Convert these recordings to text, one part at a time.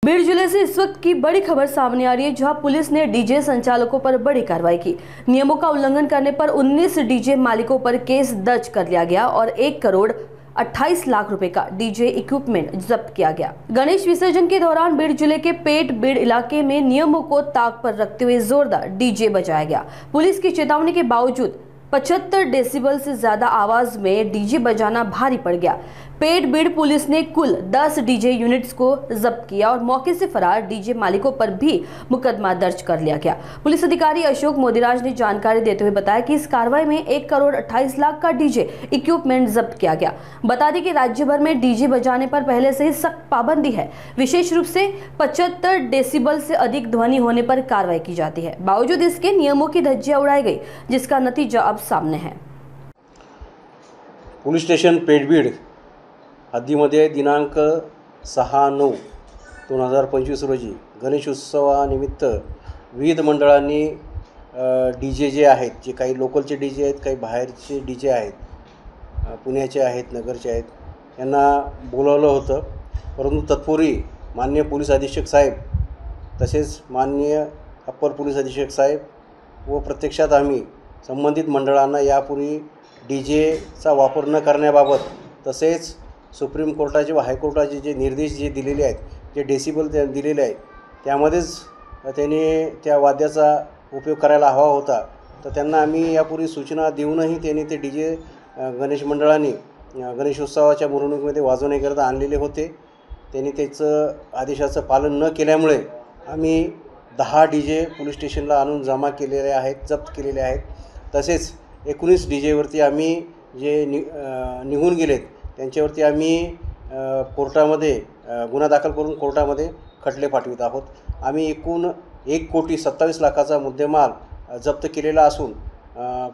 बीड़ जिले से इस वक्त की बड़ी खबर सामने आ रही है, जहां पुलिस ने डीजे संचालकों पर बड़ी कार्रवाई की। नियमों का उल्लंघन करने पर 19 डीजे मालिकों पर केस दर्ज कर लिया गया और 1 करोड़ 28 लाख रुपए का डीजे इक्विपमेंट जब्त किया गया। गणेश विसर्जन के दौरान बीड़ जिले के पेट बीड़ इलाके में नियमों को ताक पर रखते हुए जोरदार डीजे बजाया गया। पुलिस की चेतावनी के बावजूद 75 डेसिबल से ज्यादा आवाज में डीजे बजाना भारी पड़ गया। पेट बीड़ पुलिस ने कुल 10 डीजे यूनिट्स को जब्त किया और मौके से फरार डीजे मालिकों पर भी मुकदमा दर्ज कर लिया गया। पुलिस अधिकारी अशोक मोदीराज ने जानकारी देते हुए बताया कि इस कार्रवाई में 1 करोड़ 28 लाख का डीजे इक्विपमेंट जब्त किया गया। बता दें कि राज्य भर में डीजे बजाने पर पहले से ही सख्त पाबंदी है। विशेष रूप से 75 डेसिबल से अधिक ध्वनि होने पर कार्रवाई की जाती है। बावजूद इसके नियमों की धज्जियां उड़ाई गई, जिसका नतीजा अब सामने है। पोलीस स्टेशन पेटबीड हद्दीमध्ये दिनांक 6/9/2025 रोजी गणेशोत्सवानिमित्त विविध मंडळांनी डीजे जे आहेत, जे काही लोकलचे डीजे आहेत, काही बाहेरचे डीजे आहेत, पुण्याचे आहेत, नगरचे आहेत, यांना बोलावलं होतं। परंतु तत्पूर्वी माननीय पोलीस अधीक्षक साहेब तसेच माननीय अप्पर पोलीस अधीक्षक साहेब व प्रत्यक्षात आम्ही संबंधित मंडळांना यापूर्वी डीजेचा वापर न करण्याबाबत तसेच सुप्रीम कोर्टाचे व हायकोर्टाचे जे निर्देश जे दिलेले आहेत, जे डेसिबल दिलेले आहेत, त्यामध्येच त्यांनी त्या वाद्याचा उपयोग करायला हवा होता। तर त्यांना आम्ही यापूर्वी सूचना देऊनही त्यांनी ते डीजे गणेश मंडळांनी गणेशोत्सवाच्या मिरवणुकीमध्ये वाजवण्याकरता आणलेले होते। त्यांनी त्याचं आदेशाचं पालन न केल्यामुळे आम्ही 10 डीजे पोलीस स्टेशनला आणून जमा केलेले आहेत, जप्त केलेले आहेत। तसेच 19 डीजेवरती आम्ही जे निघून गेलेत त्यांच्यावरती आम्ही कोर्टामध्ये गुन्हा दाखल करून कोर्टामध्ये खटले पाठवित आहोत। आम्ही एकूण 1,27 लाखाचा मुद्देमाल जप्त केलेला असून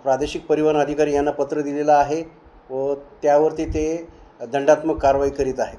प्रादेशिक परिवहन अधिकारी यांना पत्र दिलेलं आहे व त्यावरती ते दंडात्मक कारवाई करीत आहेत।